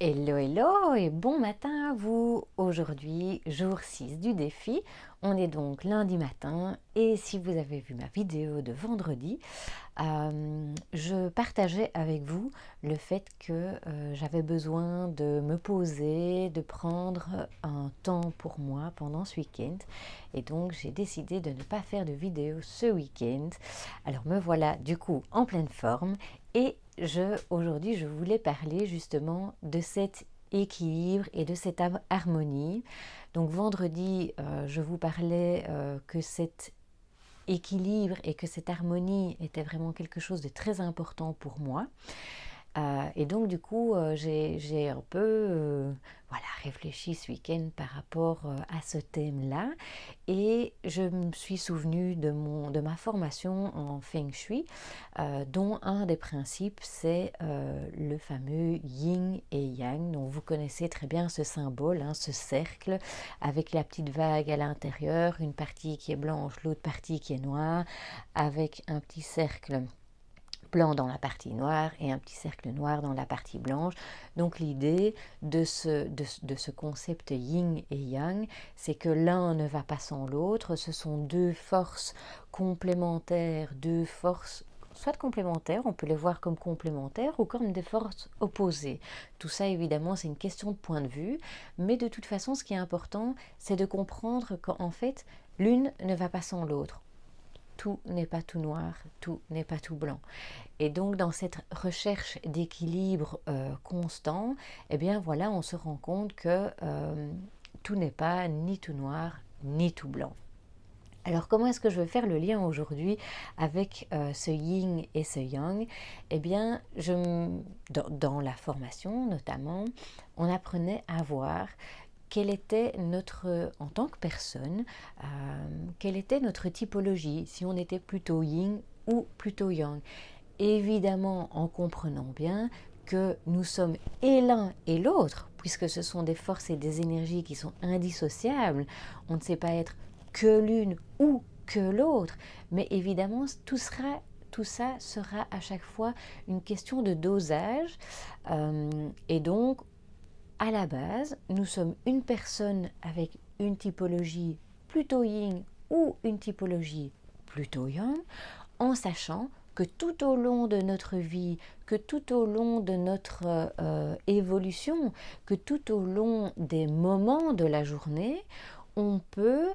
Hello, hello et bon matin à vous. Aujourd'hui, jour 6 du défi. On est donc lundi matin et si vous avez vu ma vidéo de vendredi, je partageais avec vous le fait que j'avais besoin de me poser, de prendre un temps pour moi pendant ce week-end. Et donc, j'ai décidé de ne pas faire de vidéo ce week-end. Alors, me voilà du coup en pleine forme et aujourd'hui, je voulais parler justement de cet équilibre et de cette harmonie. Donc vendredi, je vous parlais que cet équilibre et que cette harmonie était vraiment quelque chose de très important pour moi. Et donc du coup, j'ai un peu réfléchi ce week-end par rapport à ce thème-là et je me suis souvenue de ma formation en Feng Shui, dont un des principes c'est le fameux Yin et Yang. Donc vous connaissez très bien ce symbole, hein, ce cercle avec la petite vague à l'intérieur, une partie qui est blanche, l'autre partie qui est noire, avec un petit cercle blanc dans la partie noire et un petit cercle noir dans la partie blanche. Donc l'idée de ce concept yin et yang, c'est que l'un ne va pas sans l'autre, ce sont deux forces complémentaires, deux forces soit complémentaires, on peut les voir comme complémentaires ou comme des forces opposées. Tout ça évidemment c'est une question de point de vue, mais de toute façon ce qui est important c'est de comprendre qu'en fait l'une ne va pas sans l'autre. Tout n'est pas tout noir, tout n'est pas tout blanc. Et donc dans cette recherche d'équilibre constant, eh bien voilà, on se rend compte que tout n'est pas ni tout noir ni tout blanc. Alors comment est-ce que je veux faire le lien aujourd'hui avec ce yin et ce yang? Eh bien, dans la formation notamment, on apprenait à voir quelle était en tant que personne, quelle était notre typologie, si on était plutôt yin ou plutôt yang. Évidemment en comprenant bien que nous sommes et l'un et l'autre, puisque ce sont des forces et des énergies qui sont indissociables. On ne sait pas être que l'une ou que l'autre, mais évidemment tout ça sera à chaque fois une question de dosage. Et donc, à la base, nous sommes une personne avec une typologie plutôt yin ou une typologie plutôt yang, en sachant que tout au long de notre vie, que tout au long de notre évolution, que tout au long des moments de la journée, on peut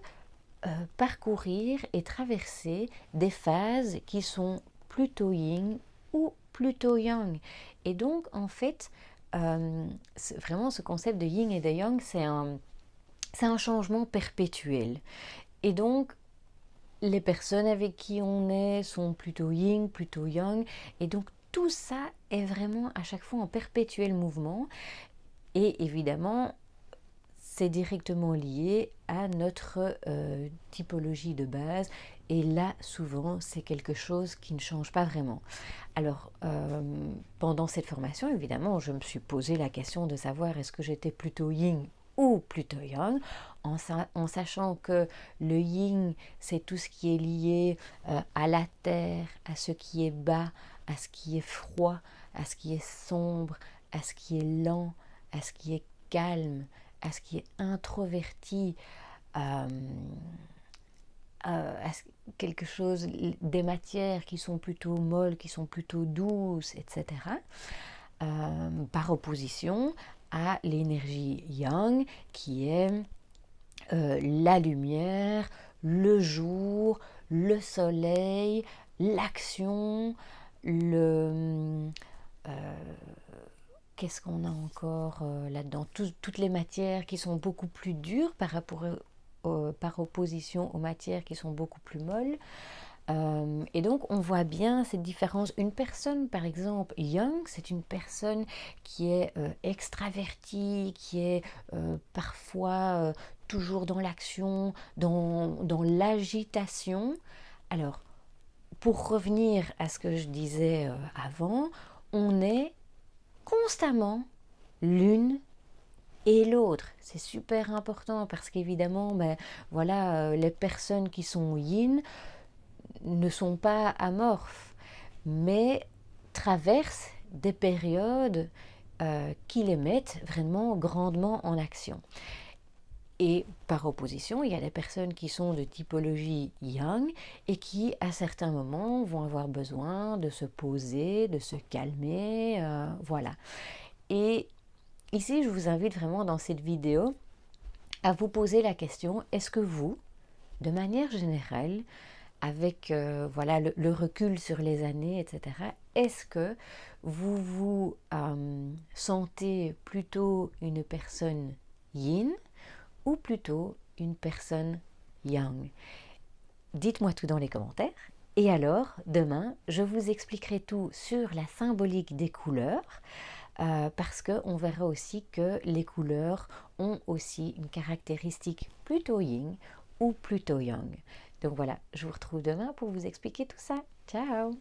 parcourir et traverser des phases qui sont plutôt yin ou plutôt yang. Et donc, en fait, vraiment ce concept de yin et de yang, c'est un changement perpétuel. Et donc, les personnes avec qui on est sont plutôt yin, plutôt yang, et donc tout ça est vraiment à chaque fois en perpétuel mouvement, et évidemment c'est directement lié à notre typologie de base, et là souvent c'est quelque chose qui ne change pas vraiment. Alors pendant cette formation évidemment je me suis posé la question de savoir est-ce que j'étais plutôt yin ou plutôt yang, en sachant que le yin c'est tout ce qui est lié à la terre, à ce qui est bas, à ce qui est froid, à ce qui est sombre, à ce qui est lent, à ce qui est calme, à ce qui est introverti, à quelque chose, des matières qui sont plutôt molles, qui sont plutôt douces, etc. Par opposition à l'énergie yang qui est la lumière, le jour, le soleil, l'action, qu'est-ce qu'on a encore là-dedans, toutes les matières qui sont beaucoup plus dures par opposition aux matières qui sont beaucoup plus molles. Et donc on voit bien cette différence. Une personne par exemple yang, c'est une personne qui est extravertie, qui est parfois toujours dans l'action, dans l'agitation. Alors pour revenir à ce que je disais avant, on est constamment l'une et l'autre. C'est super important parce qu'évidemment les personnes qui sont yin ne sont pas amorphes, mais traversent des périodes qui les mettent vraiment grandement en action. Et par opposition, il y a des personnes qui sont de typologie yang et qui, à certains moments, vont avoir besoin de se poser, de se calmer, voilà. Et ici, je vous invite vraiment dans cette vidéo à vous poser la question, est-ce que vous, de manière générale, avec voilà, le recul sur les années, etc., est-ce que vous vous sentez plutôt une personne yin ou plutôt une personne yang? Dites-moi tout dans les commentaires. Et alors, demain, je vous expliquerai tout sur la symbolique des couleurs, parce qu'on verra aussi que les couleurs ont aussi une caractéristique plutôt yin ou plutôt yang. Donc voilà, je vous retrouve demain pour vous expliquer tout ça. Ciao!